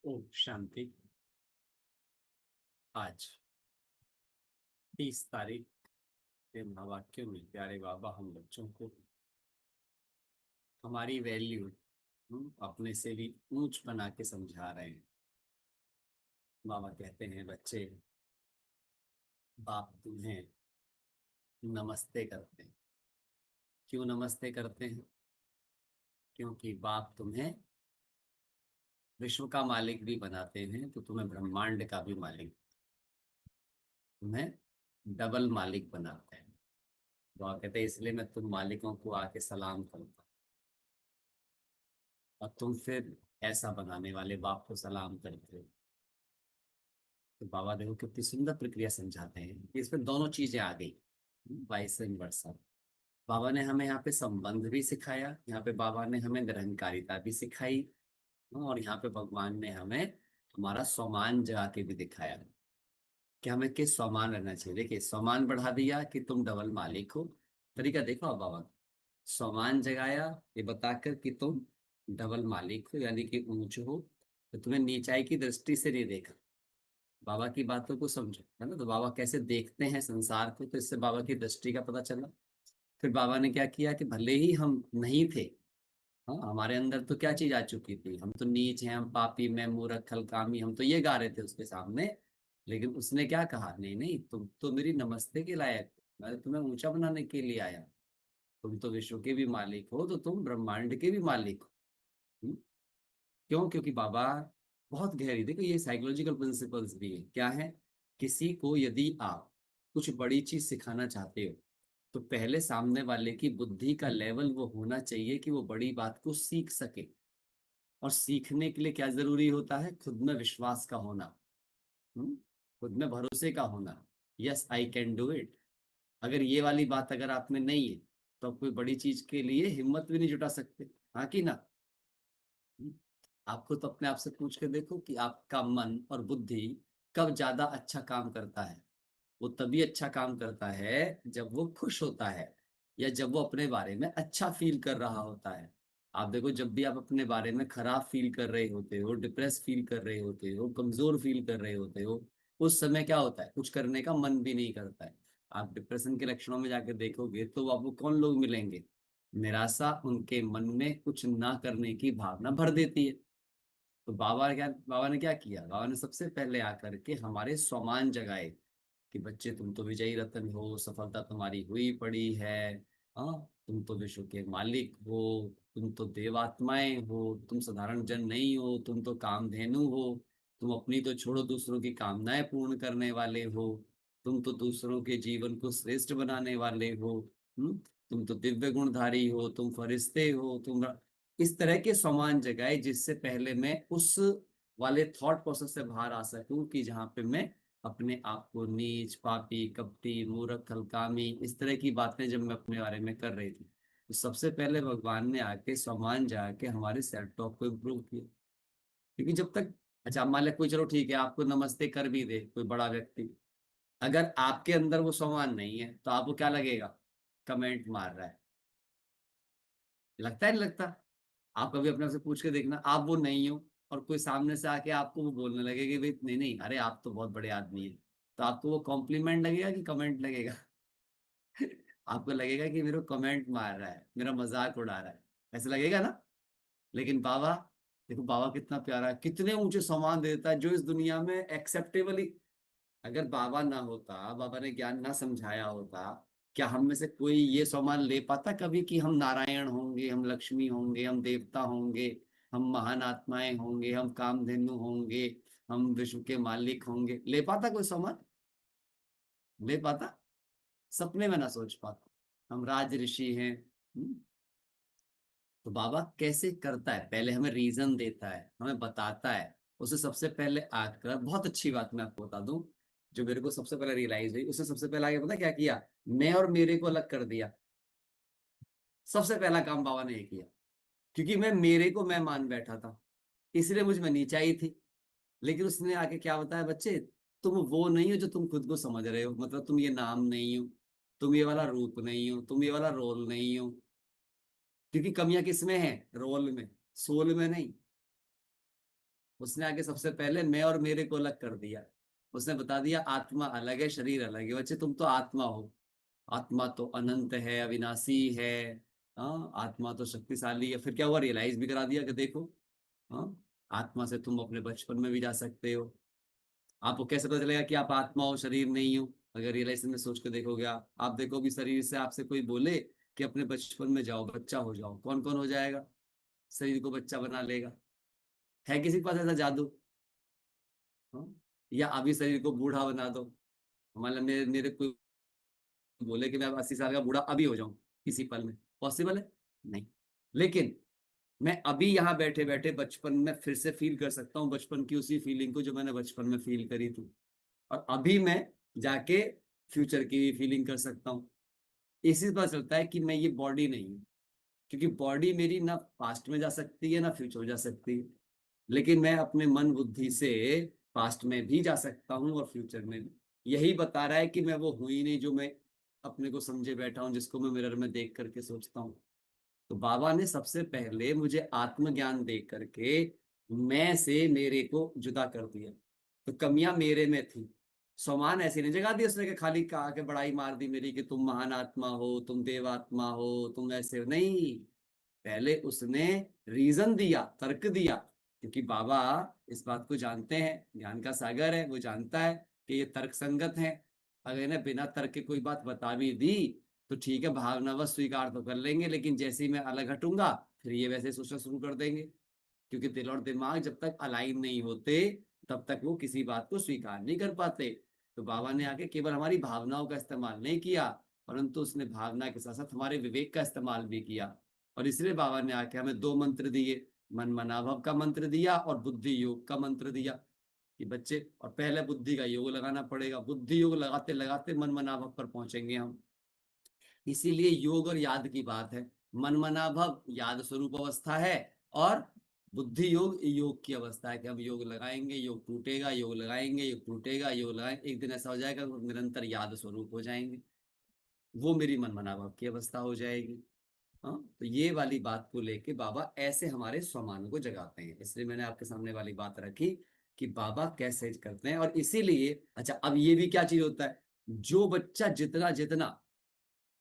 ओम शांति। आज 30 तारीख के महावाक्यों में प्यारे बाबा हम बच्चों को हमारी वैल्यू अपने से भी ऊंच बना के समझा रहे हैं। बाबा कहते हैं, बच्चे, बाप तुम्हें नमस्ते करते हैं। क्यों नमस्ते करते हैं? क्योंकि बाप तुम्हें विश्व का मालिक भी बनाते हैं, तो तुम्हें ब्रह्मांड का भी मालिक, तुम्हें डबल मालिक बनाते हैं। बाबा कहते हैं, इसलिए मैं तुम मालिकों को आके सलाम करता हूँ और तुम फिर ऐसा बनाने वाले बाप को सलाम करते हो। तो बाबा देखो कितनी सुंदर प्रक्रिया समझाते हैं कि इसमें दोनों चीजें आ गई, वाइस एंड वर्सा। बाबा ने हमें यहाँ पे संबंध भी सिखाया, यहाँ पे बाबा ने हमें निरहंकारिता भी सिखाई, और यहाँ पे भगवान ने हमें हमारा स्वमान जगा के भी दिखाया कि हमें किस स्वमान रहना चाहिए। देखिए, स्वमान बढ़ा दिया कि तुम डबल मालिक हो। तरीका देखो अब बाबा, स्वमान जगाया ये बताकर कि तुम डबल मालिक हो, यानी कि ऊंच हो। तो तुम्हें नीचाई की दृष्टि से नहीं देखा, बाबा की बातों को समझो, है ना। तो बाबा कैसे देखते हैं संसार को, तो इससे बाबा की दृष्टि का पता चला। फिर बाबा ने क्या किया कि भले ही हम नहीं थे, हाँ, हमारे अंदर तो क्या चीज आ चुकी थी, हम तो नीच हैं, हम पापी, मैं मूर्ख खल कामी, हम तो ये गा रहे थे उसके सामने। लेकिन उसने क्या कहा, नहीं नहीं, तुम तो मेरी नमस्ते के लायक हो, मैं तुम्हें ऊंचा बनाने के लिए आया। तुम तो विश्व के भी मालिक हो, तो तुम ब्रह्मांड के भी मालिक हो। हम्म? क्यों? क्योंकि बाबा बहुत गहरी, देखो ये साइकोलॉजिकल प्रिंसिपल्स भी है। क्या है? किसी को यदि आप कुछ बड़ी चीज सिखाना चाहते हो, तो पहले सामने वाले की बुद्धि का लेवल वो होना चाहिए कि वो बड़ी बात को सीख सके। और सीखने के लिए क्या जरूरी होता है? खुद में विश्वास का होना, हम्म? खुद में भरोसे का होना। Yes, I can do it. अगर ये वाली बात अगर आप में नहीं है, तो आप कोई बड़ी चीज के लिए हिम्मत भी नहीं जुटा सकते। हाँ कि ना? आपको तो अपने आप से पूछ के देखो कि आपका मन और बुद्धि कब ज्यादा अच्छा काम करता है। वो तभी अच्छा काम करता है जब वो खुश होता है, या जब वो अपने बारे में अच्छा फील कर रहा होता है। आप देखो, जब भी आप अपने बारे में खराब फील कर रहे होते हो, डिप्रेस फील कर रहे होते हो, कमजोर फील कर रहे होते हो, उस समय क्या होता है? कुछ करने का मन भी नहीं करता है। आप डिप्रेशन के लक्षणों में जाके देखोगे तो आपको कौन लोग मिलेंगे? निराशा उनके मन में कुछ ना करने की भावना भर देती है। तो बाबा ने क्या किया? बाबा ने सबसे पहले आकर के हमारे स्वमान जगाए कि बच्चे, तुम तो विजयी रत्न हो, सफलता तुम्हारी हुई पड़ी है। हाँ, तुम तो विश्व के मालिक हो, तुम तो देवात्माएं हो, तुम साधारण जन नहीं हो, तुम तो कामधेनु हो। तुम अपनी तो छोड़ो, दूसरों की कामनाएं पूर्ण करने वाले हो। तुम तो दूसरों के जीवन को श्रेष्ठ बनाने वाले हो। तुम तो दिव्य गुणधारी हो, तुम फरिश्ते हो, तुम इस तरह के समान जगाए, जिससे पहले मैं उस वाले थॉट प्रोसेस से बाहर आ सकूं कि जहां पे मैं अपने आप को नीच, पापी, कपटी, मूर्ख, हलकामी, इस तरह की बातें जब मैं अपने बारे में कर रही थी, तो सबसे पहले भगवान ने आके सम्मान जाके हमारे सेल्फ टॉक को इम्प्रूव किया। क्योंकि जब तक, अच्छा मान लिया कोई, चलो ठीक है, आपको नमस्ते कर भी दे कोई बड़ा व्यक्ति, अगर आपके अंदर वो सम्मान नहीं है तो आपको क्या लगेगा? कमेंट मार रहा है। लगता है नहीं लगता? आप कभी अपने आप से पूछ के देखना, आप वो नहीं हो, और कोई सामने से आके आपको वो बोलने लगे कि भाई नहीं नहीं, अरे आप तो बहुत बड़े आदमी हैं, तो आपको वो कॉम्प्लीमेंट लगेगा कि कमेंट लगेगा? आपको लगेगा कि मेरे को कमेंट मार रहा है, मेरा मजाक उड़ा रहा है, ऐसा लगेगा ना। लेकिन बाबा, देखो बाबा कितना प्यारा है, कितने ऊंचे सम्मान देता है जो इस दुनिया में एक्सेप्टेबल ही। अगर बाबा ना होता, बाबा ने ज्ञान ना समझाया होता, क्या हम में से कोई ये सम्मान ले पाता कभी कि हम नारायण होंगे, हम लक्ष्मी होंगे, हम देवता होंगे, हम महान आत्माएं होंगे, हम कामधेनु होंगे, हम विश्व के मालिक होंगे? ले पाता कोई सम्मान? ले पाता? सपने में ना सोच पाता। हम राज ऋषि हैं। तो बाबा कैसे करता है? पहले हमें रीजन देता है, हमें बताता है। उसे सबसे पहले आकर, बहुत अच्छी बात मैं आपको बता दूं, जो मेरे को सबसे पहले रियलाइज हुई, उसने सबसे पहले आगे पता क्या किया? मैं और मेरे को अलग कर दिया। सबसे पहला काम बाबा ने ये किया, क्योंकि मैं मेरे को मैं मान बैठा था, इसलिए मुझ में नीचाई थी। लेकिन उसने आके क्या बताया, बच्चे, तुम वो नहीं हो जो तुम खुद को समझ रहे हो, मतलब तुम ये नाम नहीं हो, तुम ये वाला रूप नहीं हो, तुम ये वाला रोल नहीं हो। क्योंकि कमियां किस में है? रोल में, सोल में नहीं। उसने आगे सबसे पहले मैं और मेरे को अलग कर दिया। उसने बता दिया आत्मा अलग है, शरीर अलग है। बच्चे तुम तो आत्मा हो, आत्मा तो अनंत है, अविनाशी है। हाँ, आत्मा तो शक्तिशाली है। फिर क्या हुआ, रियलाइज भी करा दिया कि देखो, हाँ, आत्मा से तुम अपने बचपन में भी जा सकते हो। आपको कैसे पता चलेगा कि आप आत्मा हो, शरीर नहीं हो? अगर रियलाइजेशन में सोच के देखोगे, आप देखो भी शरीर से आपसे कोई बोले कि अपने बचपन में जाओ, बच्चा हो जाओ, कौन कौन हो जाएगा? शरीर को बच्चा बना लेगा। है किसी के पास ऐसा जादू? हाँ? या अभी शरीर को बूढ़ा बना दो, मतलब मेरे मेरे कोई बोले कि मैं अब 80 साल का बूढ़ा अभी हो जाऊं किसी पल में, पॉसिबल है? नहीं। लेकिन मैं अभी यहाँ बैठे बैठे बचपन में फिर से फील कर सकता हूँ, बचपन की उसी फीलिंग को जो मैंने बचपन में फील करी थी। और अभी मैं जाके फ्यूचर की भी फीलिंग कर सकता हूँ। इसी से पता चलता है कि मैं ये बॉडी नहीं हूँ, क्योंकि बॉडी मेरी ना पास्ट में जा सकती है ना फ्यूचर में जा सकती है। लेकिन मैं अपने मन बुद्धि से पास्ट में भी जा सकता हूँ और फ्यूचर में भी। यही बता रहा है कि मैं वो हूं ही नहीं जो मैं अपने को समझे बैठा हूँ, जिसको मैं मिरर में देख करके सोचता हूँ। तो बाबा ने सबसे पहले मुझे आत्मज्ञान दे करके मैं से मेरे को जुदा कर दिया। तो कमियां मेरे में थी, समान ऐसे नहीं जगा दिया उसने कि खाली कहा के बड़ाई मार दी मेरी कि तुम महान आत्मा हो, तुम देवात्मा हो, तुम ऐसे हो। नहीं, पहले उसने रीजन दिया, तर्क दिया। क्योंकि बाबा इस बात को जानते हैं, ज्ञान का सागर है, वो जानता है कि ये तर्क संगत है। अगर इन्हें बिना तर्क के कोई बात बता भी दी तो ठीक है, भावनावश स्वीकार तो कर लेंगे, लेकिन जैसे ही मैं अलग हटूंगा फिर ये वैसे सोचना शुरू कर देंगे। क्योंकि दिल और दिमाग जब तक अलाइन नहीं होते तब तक वो किसी बात को स्वीकार नहीं कर पाते। तो बाबा ने आके केवल हमारी भावनाओं का इस्तेमाल नहीं किया, परंतु उसने भावना के साथ साथ हमारे विवेक का इस्तेमाल भी किया। और इसलिए बाबा ने आके हमें दो मंत्र दिए, मन मनाभव का मंत्र दिया और बुद्धि योग का मंत्र दिया। कि बच्चे, और पहले बुद्धि का योग लगाना पड़ेगा, बुद्धि योग लगाते लगाते मन मनाभव पर पहुंचेंगे हम। इसीलिए योग और याद की बात है। मन मनाभव याद स्वरूप अवस्था है, और बुद्धि योग योग की अवस्था है कि हम योग लगाएंगे, योग टूटेगा, योग लगाएंगे, योग टूटेगा, योग लगाएंगे, एक दिन ऐसा हो जाएगा कि निरंतर याद स्वरूप हो जाएंगे। वो मेरी मन मनाभव की अवस्था हो जाएगी। हाँ, तो ये वाली बात को लेके बाबा ऐसे हमारे स्वमान को जगाते हैं। इसलिए मैंने आपके सामने वाली बात रखी कि बाबा कैसे करते हैं। और इसीलिए अच्छा, अब ये भी क्या चीज होता है, जो बच्चा जितना जितना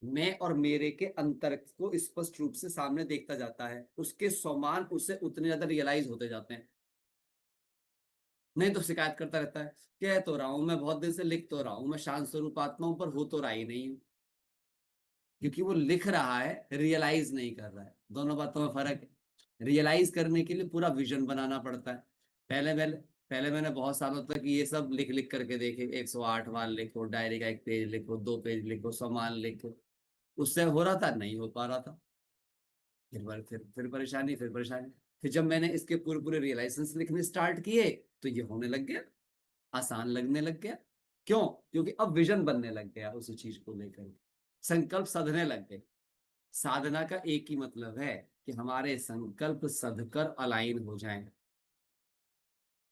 मैं और मेरे के अंतर को स्पष्ट रूप से सामने देखता जाता है, उसके समान उसे उतने ज्यादा रियलाइज होते जाते हैं। नहीं तो शिकायत करता रहता है, कह तो रहा हूं मैं बहुत दिन से, लिख तो रहा हूं मैं शांत स्वरूप आत्मा हूं, पर हो तो रहा ही नहीं हूं। क्योंकि वो लिख रहा है, रियलाइज नहीं कर रहा है। दोनों बातों में फर्क है। रियलाइज करने के लिए पूरा विजन बनाना पड़ता है। पहले मैंने पहले मैंने बहुत सालों तक ये सब लिख लिख करके देखे, 108 बार लिखो, डायरी का एक पेज लिखो, 2 पेज लिखो, सामान लिखो। उससे हो रहा था, नहीं हो पा रहा था। फिर परेशानी, फिर परेशानी। फिर जब मैंने इसके पूरे पूरे रियलाइजेशंस लिखने स्टार्ट किए तो ये होने लग गया, आसान लगने लग गया। क्यों? क्योंकि अब विजन बनने लग गया उसी चीज को लेकर, संकल्प सधने लग गए। साधना का एक ही मतलब है कि हमारे संकल्प सधकर अलाइन हो जाएं,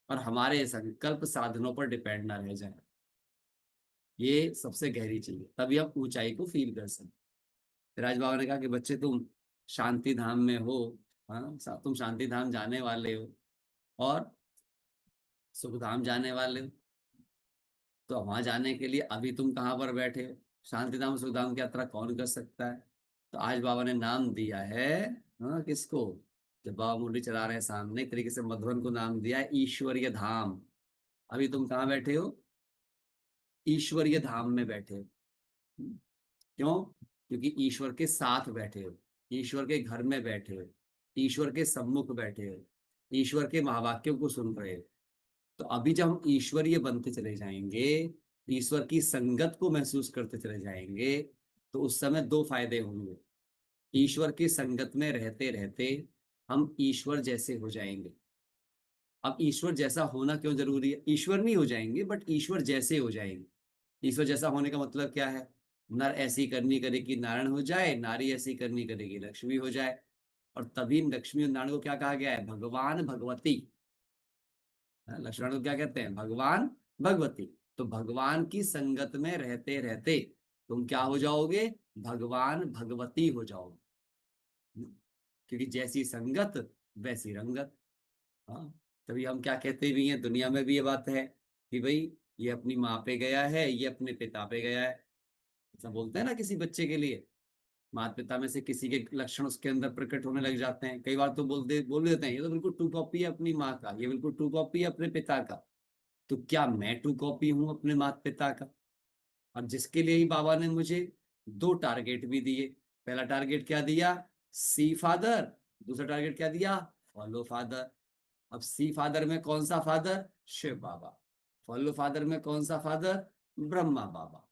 और हमारे संकल्प साधनों पर डिपेंड ना रह जाए। ये सबसे गहरी चीज है, तभी आप ऊंचाई को फील कर सकते। राज बाबा ने कहा कि बच्चे तुम शांति धाम में हो, हाँ, तुम शांति धाम जाने वाले हो और सुख धाम जाने वाले हो। तो वहां जाने के लिए अभी तुम कहाँ पर बैठे हो? शांति धाम सुख धाम की यात्रा कौन कर सकता है? तो आज बाबा ने नाम दिया है, हाँ, किसको? जब बाबा मुरली चला रहे हैं सामने, एक तरीके से मधुबन को नाम दिया है ईश्वरीय धाम। अभी तुम कहाँ बैठे हो? ईश्वरीय धाम में बैठे हो। क्यों? क्योंकि ईश्वर के साथ बैठे हो, ईश्वर के घर में बैठे हो, ईश्वर के सम्मुख बैठे हो, ईश्वर के महावाक्यों को सुन रहे हो। तो अभी जब हम ईश्वरीय बनते चले जाएंगे, ईश्वर की संगत को महसूस करते चले जाएंगे, तो उस समय दो फायदे होंगे। ईश्वर की संगत में रहते रहते हम ईश्वर जैसे हो जाएंगे। अब ईश्वर जैसा होना क्यों जरूरी है? ईश्वर नहीं हो जाएंगे, बट ईश्वर जैसे हो जाएंगे। ईश्वर जैसा होने का मतलब क्या है? नर ऐसी करनी करे कि नारायण हो जाए, नारी ऐसी करनी करे कि लक्ष्मी हो जाए। और तभी लक्ष्मी और नारायण को क्या कहा गया है? भगवान भगवती। लक्ष्मण को क्या कहते हैं? भगवान भगवती। तो भगवान की संगत में रहते रहते तुम क्या हो जाओगे? भगवान भगवती हो जाओगे। क्योंकि जैसी संगत वैसी रंगत। हाँ, तभी हम क्या कहते भी हैं, दुनिया में भी ये बात है कि भाई ये अपनी माँ पे गया है, ये अपने पिता पे गया है। ऐसा बोलते हैं ना किसी बच्चे के लिए, माता पिता में से किसी के लक्षण उसके अंदर प्रकट होने लग जाते हैं। कई बार तो बोल देते हैं ये तो बिल्कुल टू कॉपी है अपनी माँ का, ये बिल्कुल टू कॉपी है अपने पिता का। तो क्या मैं टू कॉपी हूँ अपने माता पिता का? और जिसके लिए ही बाबा ने मुझे दो टारगेट भी दिए। पहला टारगेट क्या दिया? सी फादर। दूसरा टारगेट क्या दिया? Follow father. अब सी फादर में कौन सा फादर? शिव बाबा। फॉलो फादर में कौन सा फादर? ब्रह्मा बाबा।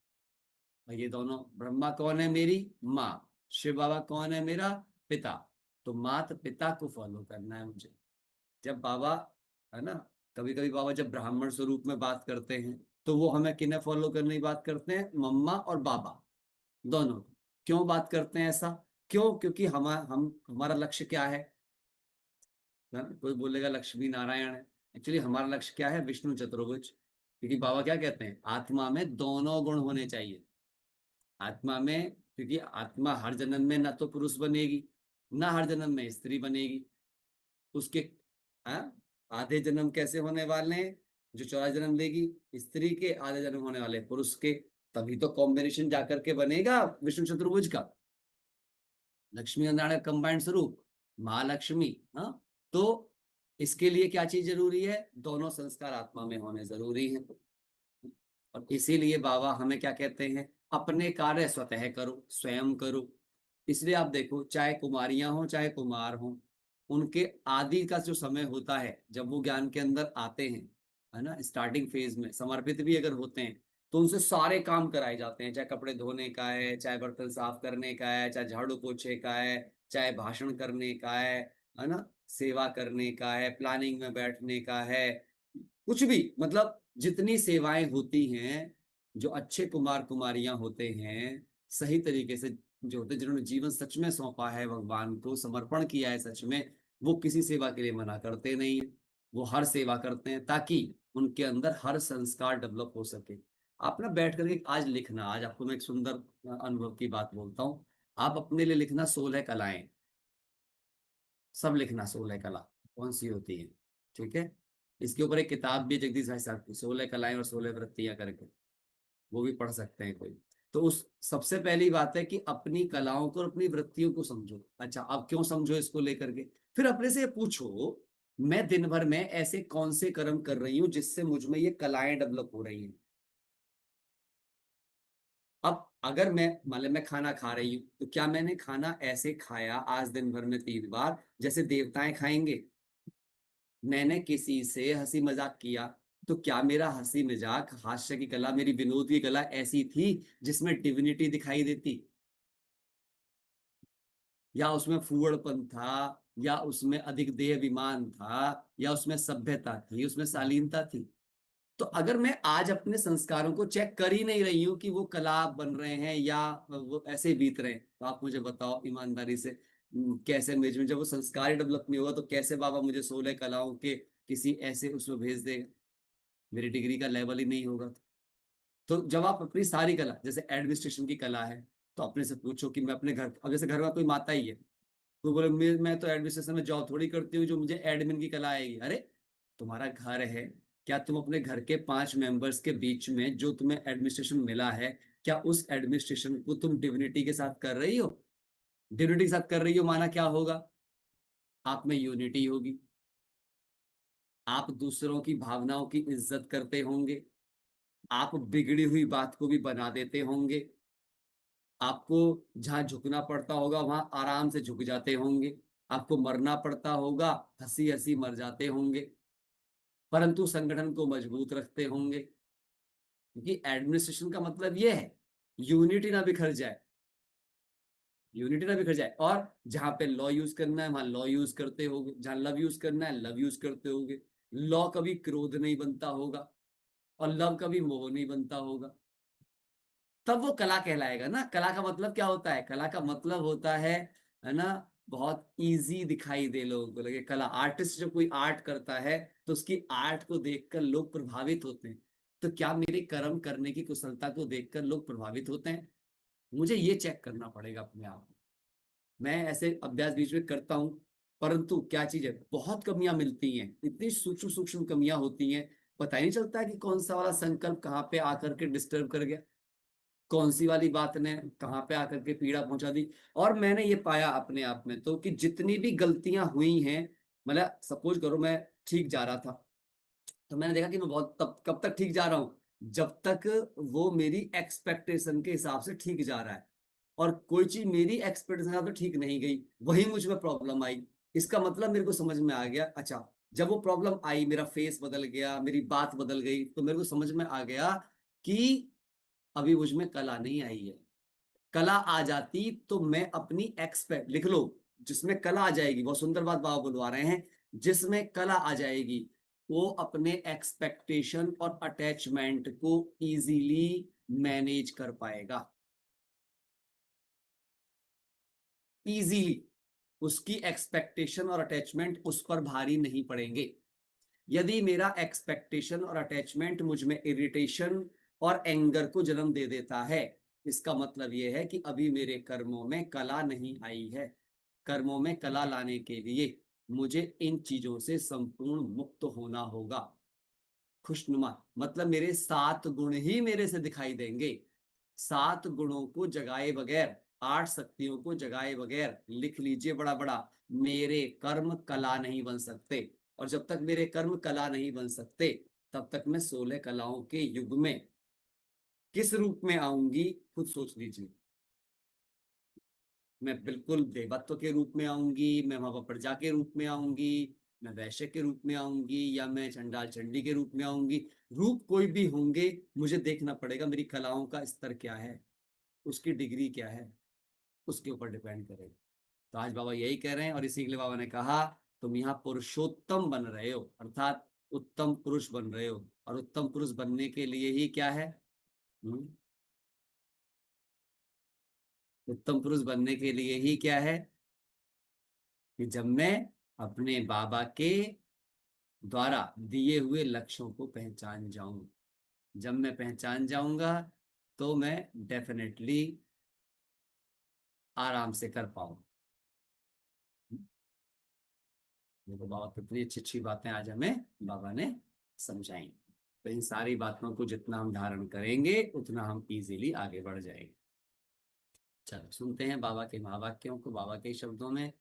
और ये दोनों, ब्रह्मा कौन है? मेरी माँ। शिव बाबा कौन है? मेरा पिता। तो मात पिता को फॉलो करना है मुझे। जब बाबा, है ना, कभी कभी बाबा जब ब्राह्मण स्वरूप में बात करते हैं तो वो हमें किन्हें फॉलो करने की बात करते हैं? मम्मा और बाबा दोनों को। क्यों बात करते हैं ऐसा? क्यों? क्योंकि हमारा लक्ष्य क्या है? है ना? कोई बोलेगा लक्ष्मी नारायण है। एक्चुअली हमारा लक्ष्य क्या है? विष्णु चतुर्भुज। क्योंकि बाबा क्या कहते हैं? आत्मा में दोनों गुण होने चाहिए। आत्मा में, क्योंकि आत्मा हर जन्म में ना तो पुरुष बनेगी, ना हर जन्म में स्त्री बनेगी। उसके, हाँ, आधे जन्म कैसे होने वाले हैं? जो 14 जन्म लेगी स्त्री के, आधे जन्म होने वाले पुरुष के। तभी तो कॉम्बिनेशन जाकर के बनेगा विष्णु चतुर्भुज का, लक्ष्मी और नारायण कंबाइंड स्वरूप, महालक्ष्मी। हाँ, तो इसके लिए क्या चीज जरूरी है? दोनों संस्कार आत्मा में होने जरूरी है। और इसीलिए बाबा हमें क्या कहते हैं? अपने कार्य स्वतः करो, स्वयं करो। इसलिए आप देखो, चाहे कुमारियां हो चाहे कुमार हो, उनके आदि का जो समय होता है जब वो ज्ञान के अंदर आते हैं, है ना, स्टार्टिंग फेज में समर्पित भी अगर होते हैं तो उनसे सारे काम कराए जाते हैं। चाहे कपड़े धोने का है, चाहे बर्तन साफ करने का है, चाहे झाड़ू पोछे का है, चाहे भाषण करने का है ना, सेवा करने का है, प्लानिंग में बैठने का है, कुछ भी, मतलब जितनी सेवाएं होती हैं, जो अच्छे कुमार कुमारियां होते हैं, सही तरीके से जो होते हैं, जिन्होंने जीवन सच में सौंपा है, भगवान को समर्पण किया है सच में, वो किसी सेवा के लिए मना करते नहीं है। वो हर सेवा करते हैं ताकि उनके अंदर हर संस्कार डेवलप हो सके। आप ना बैठ करके आज लिखना, आज आपको मैं एक सुंदर अनुभव की बात बोलता हूँ। आप अपने लिए लिखना 16 कलाएं, सब लिखना 16 कला कौन सी होती है। ठीक है? इसके ऊपर एक किताब भी है जगदीश भाई साहब की, 16 कलाएं और 16 वृत्तियां करके, वो भी पढ़ सकते हैं कोई। तो उस सबसे पहली बात है कि अपनी कलाओं को और अपनी वृत्तियों को समझो। अच्छा, अब क्यों समझो इसको लेकर के? फिर अपने से ये पूछो, मैं दिन भर में ऐसे कौन से कर्म कर रही हूँ जिससे मुझ में ये कलाएं डेवलप हो रही हैं। अब अगर मैं, मान लो मैं खाना खा रही हूँ, तो क्या मैंने खाना ऐसे खाया आज दिन भर में 3 बार जैसे देवताएं खाएंगे? मैंने किसी से हंसी मजाक किया, तो क्या मेरा हंसी मजाक, हास्य की कला, मेरी विनोद की कला ऐसी थी जिसमें डिविनिटी दिखाई देती? या उसमें फूहड़पन था, या उसमें अधिक देह अभिमान था, या उसमें सभ्यता थी, उसमें शालीनता थी? तो अगर मैं आज अपने संस्कारों को चेक कर ही नहीं रही हूँ कि वो कला बन रहे हैं या वो ऐसे बीत रहे हैं, तो आप मुझे बताओ ईमानदारी से, कैसे मैनेजमेंट, जब वो संस्कार ही डेवलप नहीं हुआ तो कैसे बाबा मुझे 16 कलाओं के किसी ऐसे उसमें भेज देगा? मेरी डिग्री का लेवल ही नहीं होगा। तो जब आप अपनी सारी कला, जैसे एडमिनिस्ट्रेशन की कला है, तो अपने से पूछो कि मैं अपने घर, अब जैसे घर में कोई माता ही है, तो बोले मैं तो एडमिनिस्ट्रेशन में जॉब थोड़ी करती हूँ जो मुझे एडमिन की कला आएगी। अरे, तुम्हारा घर है, क्या तुम अपने घर के 5 मेंबर्स के बीच में जो तुम्हें एडमिनिस्ट्रेशन मिला है, क्या उस एडमिनिस्ट्रेशन को तुम डिविनिटी के साथ कर रही हो? डिविनिटी के साथ कर रही हो माना क्या होगा? आप में यूनिटी होगी, आप दूसरों की भावनाओं की इज्जत करते होंगे, आप बिगड़ी हुई बात को भी बना देते होंगे, आपको जहां झुकना पड़ता होगा वहां आराम से झुक जाते होंगे, आपको मरना पड़ता होगा हंसी हंसी मर जाते होंगे, परंतु संगठन को मजबूत रखते होंगे। क्योंकि एडमिनिस्ट्रेशन का मतलब यह है, यूनिटी ना बिखर जाए, यूनिटी ना बिखर जाए। और जहां पे लॉ यूज करना है वहां लॉ यूज करते होगे, जहां लव यूज करना है लव यूज करते होगे। लॉ कभी क्रोध नहीं बनता होगा, और लव कभी मोह नहीं बनता होगा। तब वो कला कहलाएगा ना। कला का मतलब क्या होता है? कला का मतलब होता है ना, बहुत इजी दिखाई दे लोगों को लगे। कला, आर्टिस्ट जब कोई आर्ट करता है तो उसकी आर्ट को देखकर लोग प्रभावित होते हैं। तो क्या मेरे कर्म करने की कुशलता को देखकर लोग प्रभावित होते हैं? मुझे ये चेक करना पड़ेगा अपने आप को। मैं ऐसे अभ्यास बीच में करता हूँ, परंतु क्या चीज है, बहुत कमियां मिलती हैं, इतनी सूक्ष्म सूक्ष्म कमियां होती हैं, पता ही नहीं चलता है कि कौन सा वाला संकल्प कहाँ पे आकर के डिस्टर्ब कर गया, कौन सी वाली बात ने कहाँ पे आकर के पीड़ा पहुंचा दी। और मैंने ये पाया अपने आप में तो कि जितनी भी गलतियां हुई हैं, मतलब सपोज करो मैं ठीक जा रहा था, तो मैंने देखा कि मैं बहुत तब कब तक ठीक जा रहा हूं, जब तक वो मेरी एक्सपेक्टेशन के हिसाब से ठीक जा रहा है, और कोई चीज मेरी एक्सपेक्टेशन के हिसाब से ठीक नहीं गई, वही मुझ में प्रॉब्लम आई। इसका मतलब मेरे को समझ में आ गया, अच्छा जब वो प्रॉब्लम आई, मेरा फेस बदल गया, मेरी बात बदल गई, तो मेरे को समझ में आ गया कि अभी मुझ में कला नहीं आई है। कला आ जाती तो मैं अपनी एक्सपेक्ट लिख लो, जिसमें कला आ जाएगी, बहुत सुंदर बात बाबा बुलवा रहे हैं, जिसमें कला आ जाएगी वो अपने एक्सपेक्टेशन और अटैचमेंट को इजीली मैनेज कर पाएगा, इजीली। उसकी एक्सपेक्टेशन और अटैचमेंट उस पर भारी नहीं पड़ेंगे। यदि मेरा एक्सपेक्टेशन और अटैचमेंट मुझ में इरिटेशन और एंगर को जन्म दे देता है, इसका मतलब यह है कि अभी मेरे कर्मों में कला नहीं आई है। कर्मों में कला लाने के लिए मुझे इन चीजों से संपूर्ण मुक्त होना होगा। खुशनुमा मतलब मेरे 7 गुण ही मेरे से दिखाई देंगे। 7 गुणों को जगाए बगैर, 8 शक्तियों को जगाए बगैर, लिख लीजिए बड़ा बड़ा, मेरे कर्म कला नहीं बन सकते। और जब तक मेरे कर्म कला नहीं बन सकते, तब तक मैं 16 कलाओं के युग में किस रूप में आऊंगी, खुद सोच लीजिए। मैं बिल्कुल देवत्व के रूप में आऊंगी, मैं वहां प्रजा के रूप में आऊंगी, मैं वैश्य के रूप में आऊंगी, या मैं चंडाल चंडी के रूप में आऊंगी। रूप कोई भी होंगे, मुझे देखना पड़ेगा मेरी कलाओं का स्तर क्या है, उसकी डिग्री क्या है, उसके ऊपर डिपेंड करेगा। तो आज बाबा यही कह रहे हैं, और इसी के लिए बाबा ने कहा तुम यहाँ पुरुषोत्तम बन रहे हो, अर्थात उत्तम पुरुष बन रहे हो। और उत्तम पुरुष बनने के लिए ही क्या है, हम्म, उत्तम पुरुष बनने के लिए ही क्या है, कि जब मैं अपने बाबा के द्वारा दिए हुए लक्ष्यों को पहचान जाऊं, जब मैं पहचान जाऊंगा तो मैं डेफिनेटली आराम से कर पाऊं। देखो बाबा कितनी अच्छी अच्छी बातें आज हमें बाबा ने समझाई। तो इन सारी बातों को जितना हम धारण करेंगे, उतना हम इजीली आगे बढ़ जाएंगे। चलो सुनते हैं बाबा के महावाक्यों को बाबा के शब्दों में।